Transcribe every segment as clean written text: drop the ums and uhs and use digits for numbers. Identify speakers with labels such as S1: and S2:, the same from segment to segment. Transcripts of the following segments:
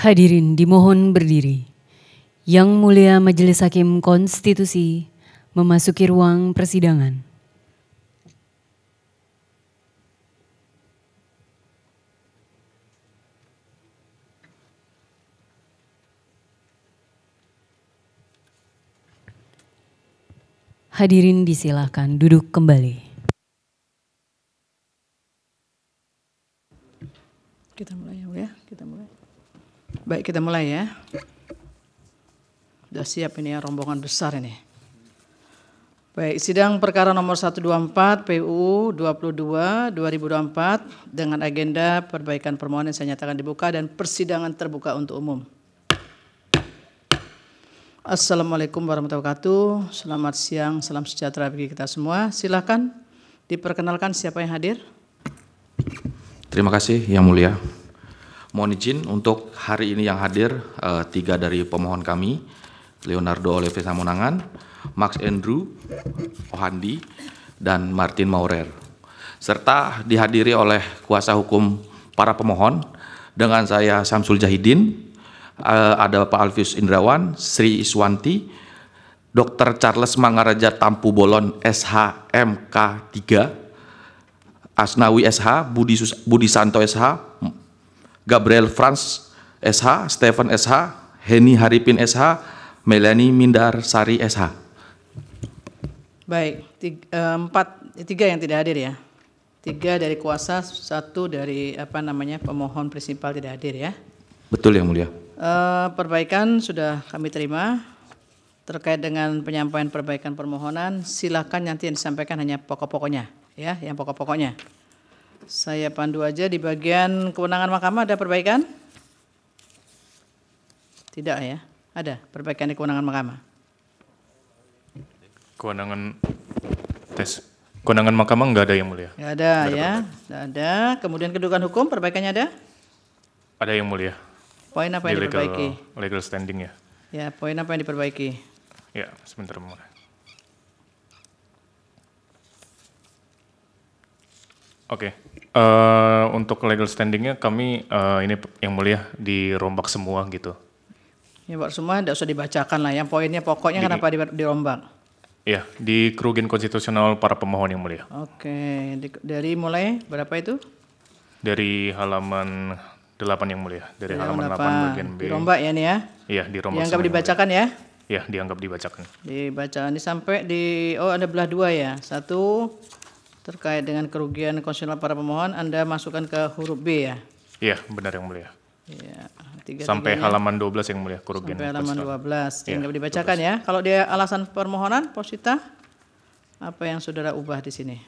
S1: Hadirin dimohon berdiri. Yang Mulia Majelis Hakim Konstitusi memasuki ruang persidangan. Hadirin disilahkan duduk kembali.
S2: Kita mulai ya, kita mulai. Baik, kita mulai ya. Sudah siap ini ya, rombongan besar ini. Baik, sidang perkara nomor 124 PUU 22/2024 dengan agenda perbaikan permohonan saya nyatakan dibuka dan persidangan terbuka untuk umum. Assalamualaikum warahmatullahi wabarakatuh. Selamat siang, salam sejahtera bagi kita semua. Silakan diperkenalkan siapa yang hadir.
S3: Terima kasih Yang Mulia. Mohon izin untuk hari ini yang hadir 3 dari pemohon kami, Leonardo Olive Samonangan, Max Andrew Ohandi, dan Martin Maurer. Serta dihadiri oleh kuasa hukum para pemohon dengan saya Samsul Jahidin, ada Pak Alfius Indrawan, Sri Iswanti, Dr. Charles Mangaraja Tampu Bolon SH MK 3, Asnawi SH, Budi Santo SH, Gabriel Franz SH, Stephen SH, Heni Haripin SH, Melanie Mindar Sari SH.
S2: Baik, 3 yang tidak hadir ya. 3 dari kuasa, 1 dari pemohon prinsipal tidak hadir ya.
S3: Betul Yang Mulia.
S2: Perbaikan sudah kami terima. Terkait dengan penyampaian perbaikan permohonan, silakan nanti yang disampaikan hanya pokok-pokoknya ya, yang pokok-pokoknya. Saya pandu aja di bagian kewenangan mahkamah ada perbaikan? Tidak ya? Ada perbaikan di kewenangan mahkamah?
S4: Kewenangan mahkamah enggak ada Yang Mulia.
S2: Enggak ada ya, enggak ada. Kemudian kedudukan hukum perbaikannya ada?
S4: Ada Yang Mulia.
S2: Poin apa yang diperbaiki?
S4: Legal standing ya.
S2: Ya, poin apa yang diperbaiki?
S4: Ya, sebentar Yang Mulia. Oke, untuk legal standingnya kami ini Yang Mulia dirombak semua gitu.
S2: Ya Pak, semua tidak usah dibacakan lah. Yang poinnya pokoknya kenapa dirombak?
S4: Ya, di kerugian konstitusional para pemohon Yang Mulia.
S2: Oke, dari mulai berapa itu?
S4: Dari halaman 8 Yang Mulia. Dari halaman 8 bagian B.
S2: Dirombak ya nih ya?
S4: Iya, dirombak.
S2: Dianggap dibacakan ya?
S4: Ya, dianggap dibacakan.
S2: Dibacakan ini sampai di, ada belah 2 ya. 1 terkait dengan kerugian konstitusional para pemohon, Anda masukkan ke huruf B ya?
S4: Iya, benar Yang Mulia.
S2: Ya,
S4: sampai halaman 12 Yang Mulia, kerugian.
S2: Sampai halaman 12, dianggap dibacakan ya. Kalau dia alasan permohonan, Posita, apa yang saudara ubah di sini?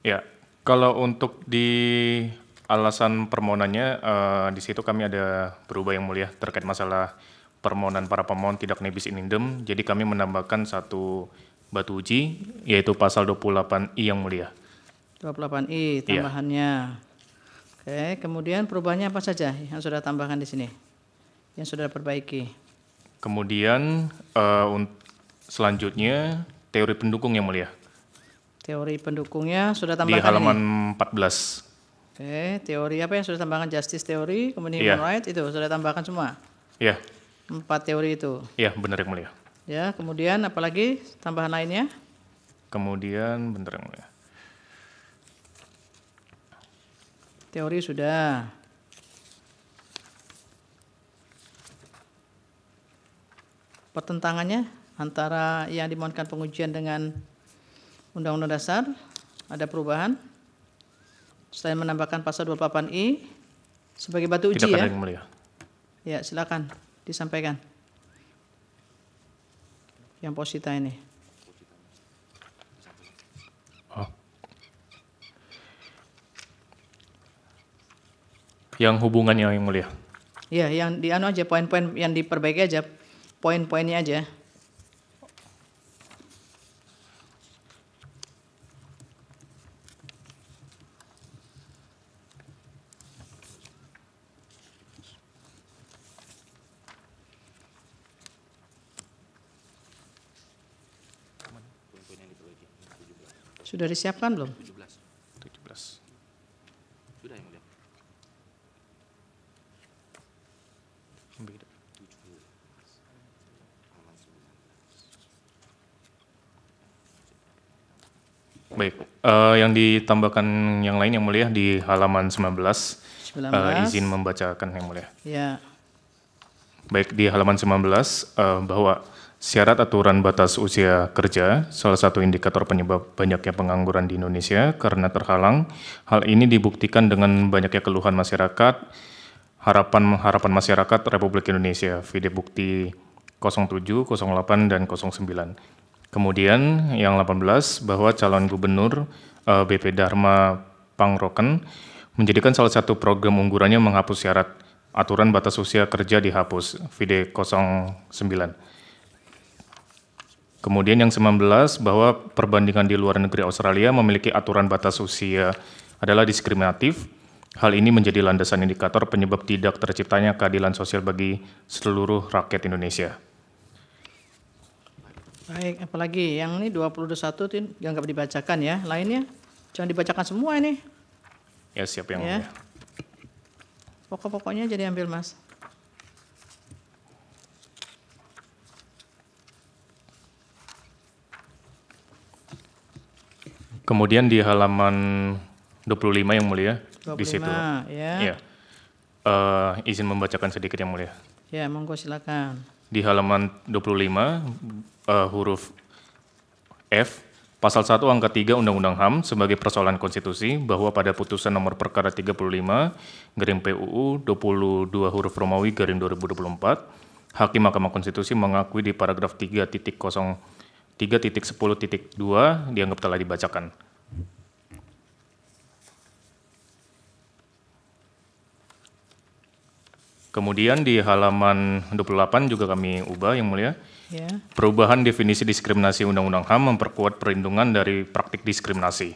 S4: Ya, kalau untuk di alasan permohonannya, di situ kami ada berubah Yang Mulia terkait masalah permohonan para pemohon tidak nebis in idem. Jadi kami menambahkan 1 batu uji, yaitu pasal 28I Yang Mulia.
S2: 28I tambahannya. Ya. Oke, kemudian perubahannya apa saja yang sudah tambahkan di sini? Yang sudah perbaiki.
S4: Kemudian selanjutnya teori pendukung Yang Mulia.
S2: Teori pendukungnya sudah tambahkan
S4: di halaman
S2: ini?
S4: 14.
S2: Oke, teori apa yang sudah tambahkan? Justice teori, kemudian human right, itu sudah tambahkan semua?
S4: Iya.
S2: 4 teori itu?
S4: Iya, benar Yang Mulia.
S2: Ya, kemudian apalagi tambahan lainnya?
S4: Kemudian, bentar Yang Mulia.
S2: Teori sudah. Pertentangannya antara yang dimohonkan pengujian dengan Undang-Undang Dasar, ada perubahan? Selain menambahkan pasal 28I sebagai batu uji.
S4: Tidak
S2: ya?
S4: ada Yang Mulia.
S2: Ya, silakan disampaikan. Yang Posita ini.
S4: Yang hubungannya Yang Mulia.
S2: Ya, yang di aja poin-poin yang diperbaiki aja, poin-poinnya aja. Sudah disiapkan belum?
S4: 17. Sudah Yang Mulia. Baik, yang ditambahkan yang lain yang mulia di halaman 19, izin membacakan yang mulia.
S2: Ya.
S4: Baik, di halaman 19 bahwa syarat aturan batas usia kerja salah satu indikator penyebab banyaknya pengangguran di Indonesia karena terhalang. Hal ini dibuktikan dengan banyaknya keluhan masyarakat, harapan masyarakat Republik Indonesia, VD Bukti 07, 08, dan 09. Kemudian yang 18 bahwa calon gubernur BP Dharma Pangroken menjadikan salah satu program unggulannya menghapus syarat aturan batas usia kerja dihapus, VD 09. Kemudian yang 19 bahwa perbandingan di luar negeri Australia memiliki aturan batas usia adalah diskriminatif. Hal ini menjadi landasan indikator penyebab tidak terciptanya keadilan sosial bagi seluruh rakyat Indonesia.
S2: Baik, apalagi yang ini 21 itu dianggap dibacakan ya. Lainnya jangan dibacakan semua ini.
S4: Ya, siap yang
S2: Ya.
S4: mulia.
S2: Pokok-pokoknya jadi ambil, Mas.
S4: Kemudian di halaman 25 yang mulia,
S2: 25,
S4: di situ.
S2: ya.
S4: Izin membacakan sedikit yang mulia.
S2: Ya, monggo silakan.
S4: Di halaman 25, huruf F, Pasal 1 Angka 3 Undang-Undang HAM sebagai persoalan konstitusi bahwa pada putusan nomor perkara 35 garing PUU 22 huruf Romawi garing 2024, Hakim Mahkamah Konstitusi mengakui di paragraf 3.10.2 dianggap telah dibacakan. Kemudian di halaman 28 juga kami ubah yang mulia.
S2: Ya.
S4: Perubahan definisi diskriminasi Undang-Undang HAM memperkuat perlindungan dari praktik diskriminasi.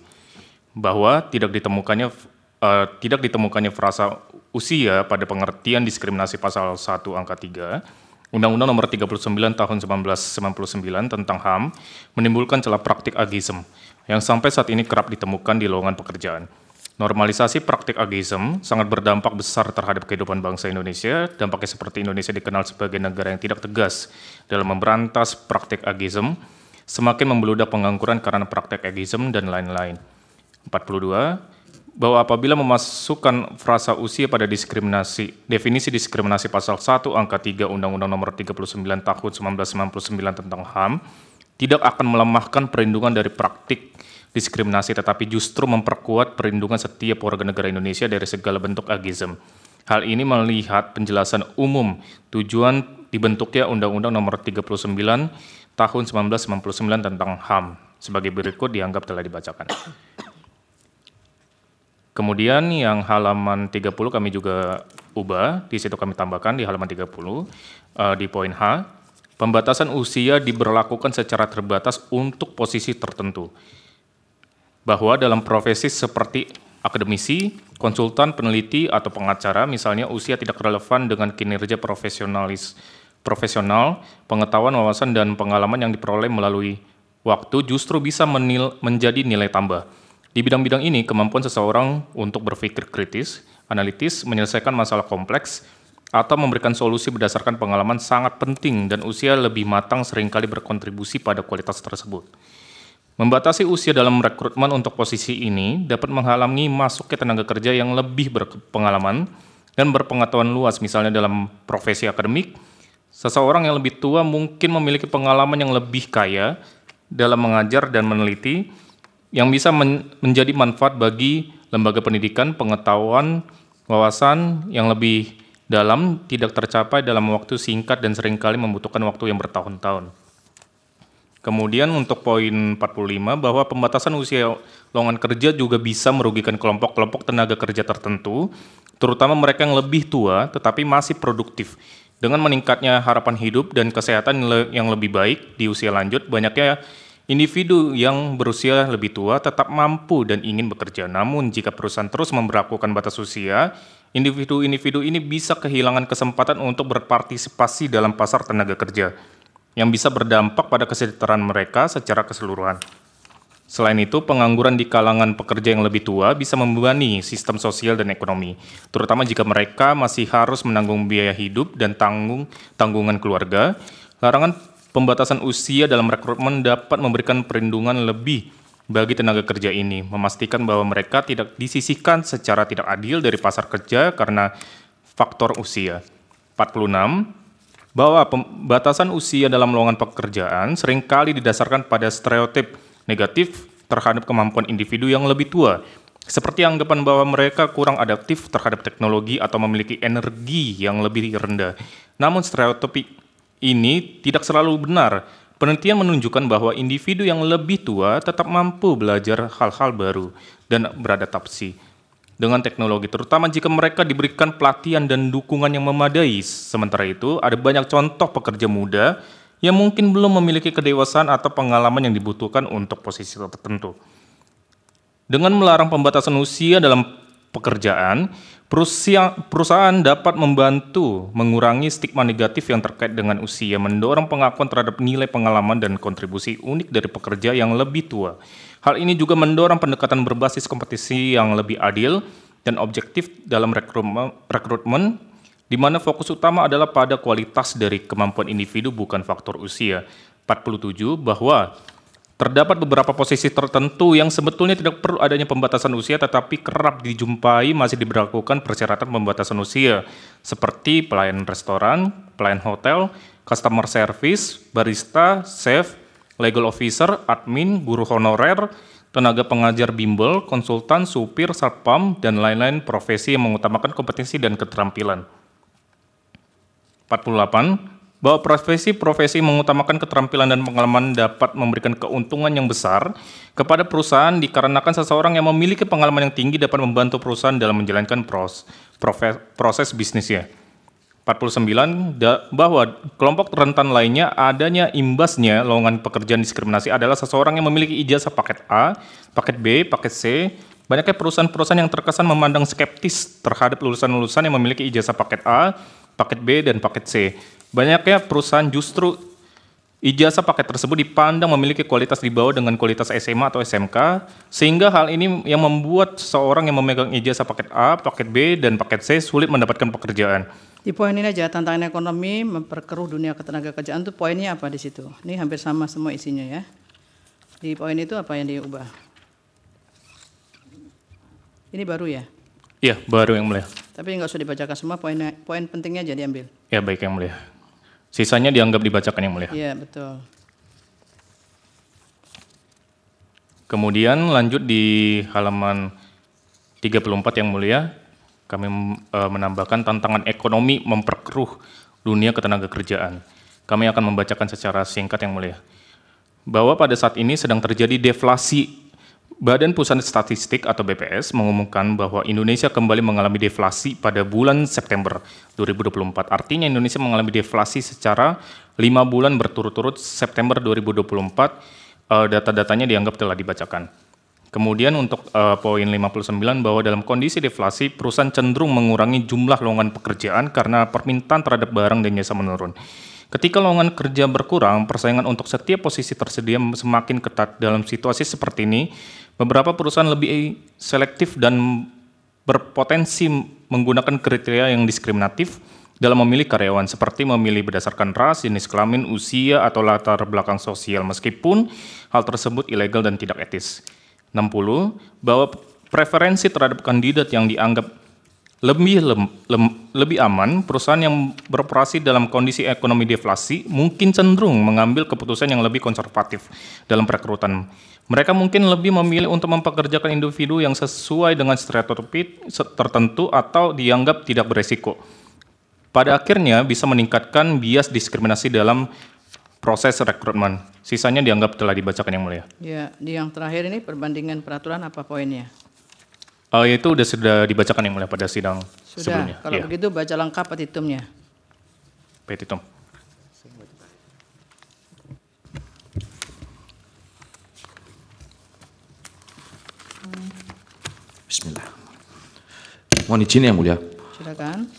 S4: Bahwa tidak ditemukannya frasa usia pada pengertian diskriminasi pasal 1 angka 3 Undang-Undang Nomor 39 Tahun 1999 tentang HAM menimbulkan celah praktik ageism yang sampai saat ini kerap ditemukan di lowongan pekerjaan. Normalisasi praktik ageism sangat berdampak besar terhadap kehidupan bangsa Indonesia. Dampaknya seperti Indonesia dikenal sebagai negara yang tidak tegas dalam memberantas praktik ageism, semakin membeludak pengangguran karena praktik ageism dan lain-lain. 42, bahwa apabila memasukkan frasa usia pada definisi diskriminasi pasal 1 angka 3 Undang-Undang Nomor 39 Tahun 1999 tentang HAM, tidak akan melemahkan perlindungan dari praktik diskriminasi, tetapi justru memperkuat perlindungan setiap warga negara Indonesia dari segala bentuk ageism. Hal ini melihat penjelasan umum tujuan dibentuknya Undang-Undang Nomor 39 Tahun 1999 tentang HAM. Sebagai berikut dianggap telah dibacakan. Kemudian yang halaman 30 kami juga ubah, di situ kami tambahkan di halaman 30, di poin H, pembatasan usia diberlakukan secara terbatas untuk posisi tertentu. Bahwa dalam profesi seperti akademisi, konsultan, peneliti, atau pengacara, misalnya usia tidak relevan dengan kinerja profesional, pengetahuan, wawasan, dan pengalaman yang diperoleh melalui waktu justru bisa menjadi nilai tambah. Di bidang-bidang ini, kemampuan seseorang untuk berpikir kritis, analitis, menyelesaikan masalah kompleks, atau memberikan solusi berdasarkan pengalaman sangat penting dan usia lebih matang seringkali berkontribusi pada kualitas tersebut. Membatasi usia dalam rekrutmen untuk posisi ini dapat menghalangi masuknya tenaga kerja yang lebih berpengalaman dan berpengetahuan luas, misalnya dalam profesi akademik. Seseorang yang lebih tua mungkin memiliki pengalaman yang lebih kaya dalam mengajar dan meneliti, yang bisa menjadi manfaat bagi lembaga pendidikan. Pengetahuan, wawasan yang lebih dalam tidak tercapai dalam waktu singkat dan seringkali membutuhkan waktu yang bertahun-tahun. Kemudian untuk poin 45 bahwa pembatasan usia lowongan kerja juga bisa merugikan kelompok-kelompok tenaga kerja tertentu, terutama mereka yang lebih tua tetapi masih produktif. Dengan meningkatnya harapan hidup dan kesehatan yang lebih baik di usia lanjut, banyaknya individu yang berusia lebih tua tetap mampu dan ingin bekerja. Namun jika perusahaan terus memberlakukan batas usia, individu-individu ini bisa kehilangan kesempatan untuk berpartisipasi dalam pasar tenaga kerja, yang bisa berdampak pada kesejahteraan mereka secara keseluruhan. Selain itu, pengangguran di kalangan pekerja yang lebih tua bisa membebani sistem sosial dan ekonomi, terutama jika mereka masih harus menanggung biaya hidup dan tanggungan keluarga. Larangan pembatasan usia dalam rekrutmen dapat memberikan perlindungan lebih bagi tenaga kerja ini, memastikan bahwa mereka tidak disisihkan secara tidak adil dari pasar kerja karena faktor usia. 46. Bahwa pembatasan usia dalam lowongan pekerjaan seringkali didasarkan pada stereotip negatif terhadap kemampuan individu yang lebih tua, seperti anggapan bahwa mereka kurang adaptif terhadap teknologi atau memiliki energi yang lebih rendah. Namun stereotip ini tidak selalu benar. Penelitian menunjukkan bahwa individu yang lebih tua tetap mampu belajar hal-hal baru dan beradaptasi dengan teknologi, terutama jika mereka diberikan pelatihan dan dukungan yang memadai. Sementara itu, ada banyak contoh pekerja muda yang mungkin belum memiliki kedewasaan atau pengalaman yang dibutuhkan untuk posisi tertentu. Dengan melarang pembatasan usia dalam pekerjaan, perusahaan dapat membantu mengurangi stigma negatif yang terkait dengan usia, mendorong pengakuan terhadap nilai pengalaman dan kontribusi unik dari pekerja yang lebih tua. Hal ini juga mendorong pendekatan berbasis kompetisi yang lebih adil dan objektif dalam rekrutmen, di mana fokus utama adalah pada kualitas dari kemampuan individu bukan faktor usia. 47. Bahwa terdapat beberapa posisi tertentu yang sebetulnya tidak perlu adanya pembatasan usia, tetapi kerap dijumpai masih diberlakukan persyaratan pembatasan usia, seperti pelayan restoran, pelayan hotel, customer service, barista, chef, legal officer, admin, guru honorer, tenaga pengajar bimbel, konsultan, supir, satpam, dan lain-lain profesi yang mengutamakan kompetensi dan keterampilan. 48. Bahwa profesi-profesi mengutamakan keterampilan dan pengalaman dapat memberikan keuntungan yang besar kepada perusahaan dikarenakan seseorang yang memiliki pengalaman yang tinggi dapat membantu perusahaan dalam menjalankan proses bisnisnya. 49. Bahwa kelompok rentan lainnya adanya imbasnya lowongan pekerjaan diskriminasi adalah seseorang yang memiliki ijazah paket A, paket B, paket C. Banyaknya perusahaan-perusahaan yang terkesan memandang skeptis terhadap lulusan-lulusan yang memiliki ijazah paket A, paket B, dan paket C. Banyaknya perusahaan justru ijazah paket tersebut dipandang memiliki kualitas di bawah dengan kualitas SMA atau SMK, sehingga hal ini yang membuat seorang yang memegang ijazah paket A, paket B, dan paket C sulit mendapatkan pekerjaan.
S2: Di poin ini aja, tantangan ekonomi memperkeruh dunia ketenagakerjaan, itu poinnya apa di situ? Ini hampir sama semua isinya ya. Di poin itu apa yang diubah? Ini baru ya?
S4: Iya, baru yang mulia.
S2: Tapi nggak usah dibacakan semua, poin pentingnya aja diambil.
S4: Ya, baik yang mulia. Sisanya dianggap dibacakan yang mulia.
S2: Iya, betul.
S4: Kemudian lanjut di halaman 34 yang mulia, kami menambahkan tantangan ekonomi memperkeruh dunia ketenagakerjaan. Kami akan membacakan secara singkat yang mulia. Bahwa pada saat ini sedang terjadi deflasi. Badan Pusat Statistik atau BPS mengumumkan bahwa Indonesia kembali mengalami deflasi pada bulan September 2024. Artinya Indonesia mengalami deflasi secara 5 bulan berturut-turut. September 2024, data-datanya dianggap telah dibacakan. Kemudian untuk poin 59, bahwa dalam kondisi deflasi, perusahaan cenderung mengurangi jumlah lowongan pekerjaan karena permintaan terhadap barang dan jasa menurun. Ketika lowongan kerja berkurang, persaingan untuk setiap posisi tersedia semakin ketat. Dalam situasi seperti ini, beberapa perusahaan lebih selektif dan berpotensi menggunakan kriteria yang diskriminatif dalam memilih karyawan, seperti memilih berdasarkan ras, jenis kelamin, usia, atau latar belakang sosial, meskipun hal tersebut ilegal dan tidak etis. 60. Bahwa preferensi terhadap kandidat yang dianggap lebih aman, perusahaan yang beroperasi dalam kondisi ekonomi deflasi mungkin cenderung mengambil keputusan yang lebih konservatif dalam perekrutan. Mereka mungkin lebih memilih untuk mempekerjakan individu yang sesuai dengan stereotip tertentu atau dianggap tidak beresiko. Pada akhirnya bisa meningkatkan bias diskriminasi dalam proses rekrutmen. Sisanya dianggap telah dibacakan yang mulia.
S2: Ya, di yang terakhir ini perbandingan peraturan apa poinnya?
S4: Itu sudah dibacakan yang mulia pada sidang sebelumnya.
S2: Kalau begitu baca lengkap petitumnya.
S4: Petitum.
S3: Bismillah. Mohon izin yang mulia.
S2: Silakan.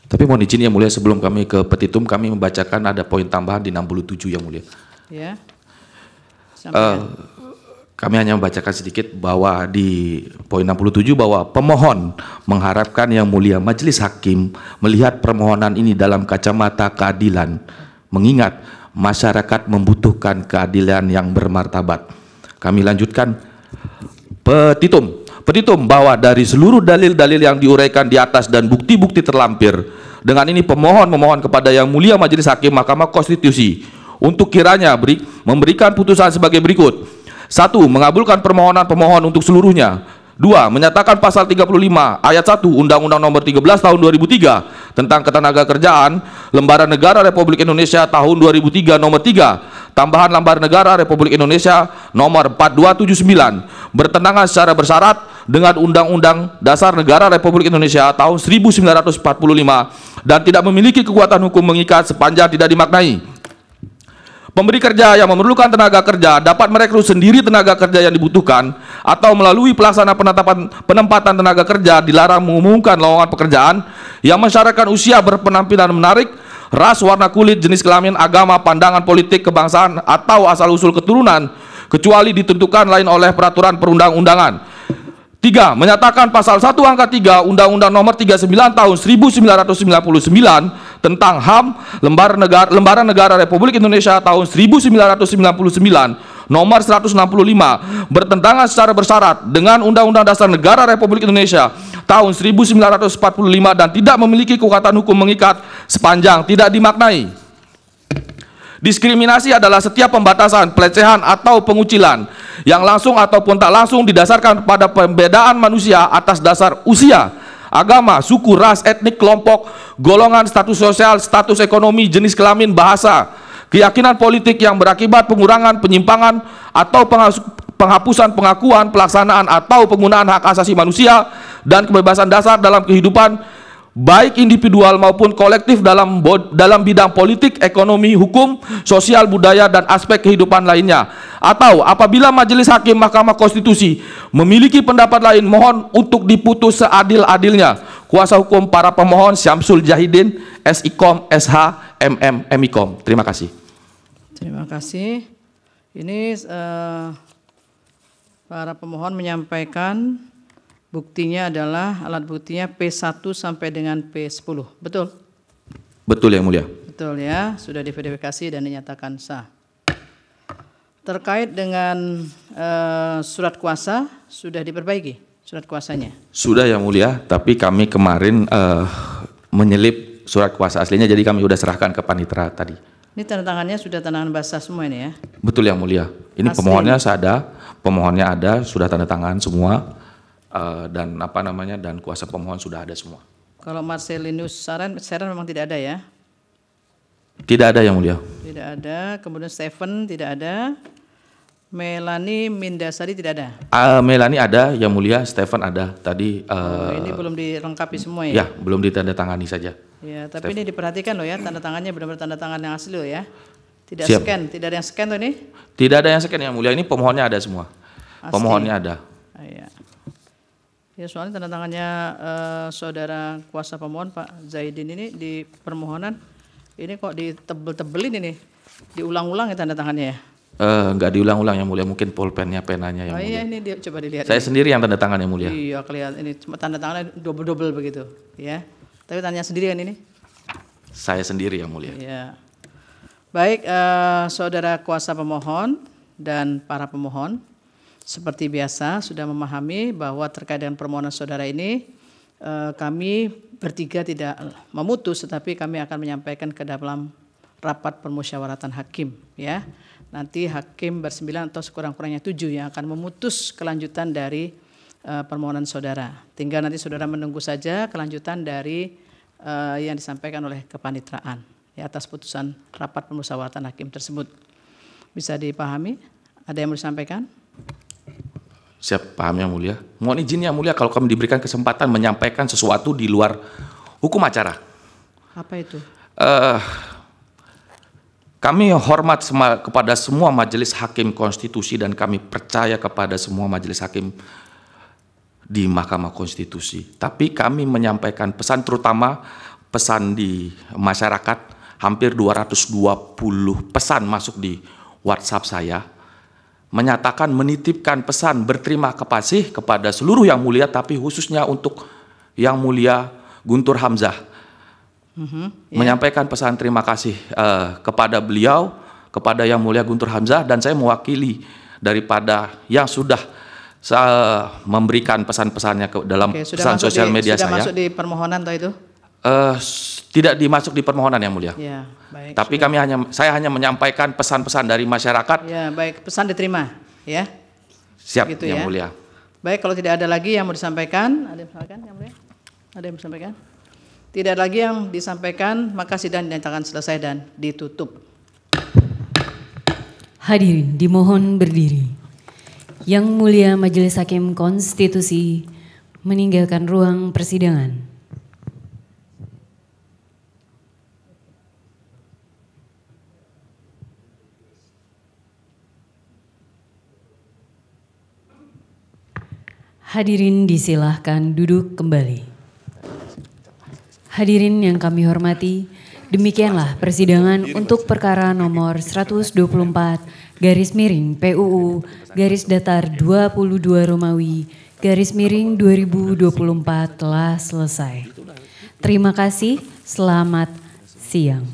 S3: Tapi mohon izin Yang Mulia, sebelum kami ke petitum, kami membacakan ada poin tambahan di 67 Yang Mulia.
S2: Ya. Sampaikan.
S3: Kami hanya membacakan sedikit bahwa di poin 67 bahwa pemohon mengharapkan Yang Mulia Majelis Hakim melihat permohonan ini dalam kacamata keadilan, mengingat masyarakat membutuhkan keadilan yang bermartabat. Kami lanjutkan petitum. Petitum bahwa dari seluruh dalil-dalil yang diuraikan di atas dan bukti-bukti terlampir, dengan ini pemohon memohon kepada Yang Mulia Majelis Hakim Mahkamah Konstitusi untuk kiranya memberikan putusan sebagai berikut. 1. Mengabulkan permohonan pemohon untuk seluruhnya. 2. Menyatakan pasal 35 ayat 1 Undang-Undang Nomor 13 Tahun 2003 tentang Ketenagakerjaan, Lembaran Negara Republik Indonesia Tahun 2003 Nomor 3, tambahan Lembaran Negara Republik Indonesia Nomor 4279, bertentangan secara bersyarat dengan Undang-Undang Dasar Negara Republik Indonesia Tahun 1945 dan tidak memiliki kekuatan hukum mengikat sepanjang tidak dimaknai. Pemberi kerja yang memerlukan tenaga kerja dapat merekrut sendiri tenaga kerja yang dibutuhkan atau melalui pelaksana penempatan tenaga kerja dilarang mengumumkan lowongan pekerjaan yang mensyaratkan usia, berpenampilan menarik, ras, warna kulit, jenis kelamin, agama, pandangan politik, kebangsaan atau asal-usul keturunan kecuali ditentukan lain oleh peraturan perundang-undangan. 3. Menyatakan pasal 1 angka 3 Undang-Undang Nomor 39 Tahun 1999 tentang HAM, Lembaran Negara Republik Indonesia Tahun 1999 Nomor 165 bertentangan secara bersyarat dengan Undang-Undang Dasar Negara Republik Indonesia Tahun 1945 dan tidak memiliki kekuatan hukum mengikat sepanjang tidak dimaknai. Diskriminasi adalah setiap pembatasan, pelecehan atau pengucilan yang langsung ataupun tak langsung didasarkan pada pembedaan manusia atas dasar usia, agama, suku, ras, etnik, kelompok, golongan, status sosial, status ekonomi, jenis kelamin, bahasa, keyakinan politik yang berakibat pengurangan, penyimpangan atau penghapusan pengakuan, pelaksanaan atau penggunaan hak asasi manusia dan kebebasan dasar dalam kehidupan baik individual maupun kolektif dalam bidang politik, ekonomi, hukum, sosial, budaya, dan aspek kehidupan lainnya. Atau apabila Majelis Hakim Mahkamah Konstitusi memiliki pendapat lain, mohon untuk diputus seadil-adilnya. Kuasa hukum para pemohon Syamsul Jahidin, SIKOM, SH, MM, MIKOM. Terima kasih.
S2: Terima kasih. Ini para pemohon menyampaikan buktinya adalah alat buktinya P1 sampai dengan P10. Betul?
S3: Betul Yang Mulia.
S2: Betul ya, sudah diverifikasi dan dinyatakan sah. Terkait dengan surat kuasa sudah diperbaiki surat kuasanya? Sudah
S3: Yang Mulia, tapi kami kemarin menyelip surat kuasa aslinya, jadi kami sudah serahkan ke panitera tadi.
S2: Ini tanda tangannya sudah tanda tangan basah semua ini ya? Betul
S3: Yang Mulia. Ini pemohonnya ada, sudah tanda tangan semua. Dan dan kuasa pemohon sudah ada semua.
S2: Kalau Marcelinus Seren memang tidak ada ya?
S3: Tidak ada Yang Mulia.
S2: Tidak ada. Kemudian Stephen tidak ada. Melani Mindasari tidak ada.
S3: Melani ada Yang Mulia, Stephen ada. Tadi.
S2: Ini belum dilengkapi semua ya?
S3: Ya, belum ditandatangani saja.
S2: Ya, tapi Stephen. Ini diperhatikan loh ya, tanda tangannya benar-benar tanda tangan yang asli loh ya. Tidak
S3: Siap.
S2: scan, tidak ada yang scan tuh ini?
S3: Tidak ada yang scan Yang Mulia. Ini pemohonnya ada semua. Asli. Pemohonnya ada.
S2: Iya. Ya, soalnya tanda tangannya saudara kuasa pemohon Pak Zaidin ini di permohonan ini kok ditebel-tebelin ini, diulang-ulang ya tanda tangannya ya?
S3: Enggak diulang-ulang Yang Mulia, mungkin pulpennya, penanya Yang Mulia.
S2: Iya ini coba dilihat.
S3: Saya sendiri yang tanda tangan Yang Mulia.
S2: Iya kelihatan ini cuma tanda tangannya double-double begitu, ya. Tapi tanya sendiri kan ini?
S3: Saya sendiri Yang Mulia.
S2: Iya. Baik, saudara kuasa pemohon dan para pemohon. Seperti biasa sudah memahami bahwa terkait dengan permohonan saudara ini kami bertiga tidak memutus, tetapi kami akan menyampaikan ke dalam rapat permusyawaratan hakim ya. Nanti hakim bersembilan atau sekurang-kurangnya 7 yang akan memutus kelanjutan dari permohonan saudara. Tinggal nanti saudara menunggu saja kelanjutan dari yang disampaikan oleh kepanitraan ya, atas putusan rapat permusyawaratan hakim tersebut. Bisa dipahami? Ada yang mau disampaikan?
S3: Siap, paham Yang Mulia. Mohon izin Yang Mulia kalau kami diberikan kesempatan menyampaikan sesuatu di luar hukum acara.
S2: Apa itu?
S3: Kami hormat kepada semua majelis hakim konstitusi dan kami percaya kepada semua majelis hakim di Mahkamah Konstitusi. Tapi kami menyampaikan pesan terutama pesan di masyarakat, hampir 220 pesan masuk di WhatsApp saya, menyatakan menitipkan pesan berterima kasih kepada seluruh Yang Mulia, tapi khususnya untuk Yang Mulia Guntur Hamzah. Menyampaikan pesan terima kasih kepada beliau, kepada Yang Mulia Guntur Hamzah, dan saya mewakili daripada yang sudah memberikan pesan-pesannya ke dalam pesan sosial media
S2: sudah
S3: saya.
S2: Masuk di permohonan atau itu?
S3: Tidak dimasuk di permohonan, Yang Mulia.
S2: Ya, baik.
S3: Tapi saya hanya menyampaikan pesan-pesan dari masyarakat.
S2: Ya, baik, pesan diterima, ya.
S3: Siap,
S2: gitu
S3: Yang
S2: ya.
S3: Mulia.
S2: Baik, kalau tidak ada lagi yang mau disampaikan, ada yang disampaikan, Yang Mulia? Ada yang disampaikan? Tidak ada lagi yang disampaikan, maka sidang dinyatakan selesai dan ditutup.
S1: Hadirin dimohon berdiri. Yang Mulia Majelis Hakim Konstitusi meninggalkan ruang persidangan. Hadirin disilahkan duduk kembali. Hadirin yang kami hormati, demikianlah persidangan untuk perkara nomor 124/PUU _22 Romawi _2024 telah selesai. Terima kasih, selamat siang.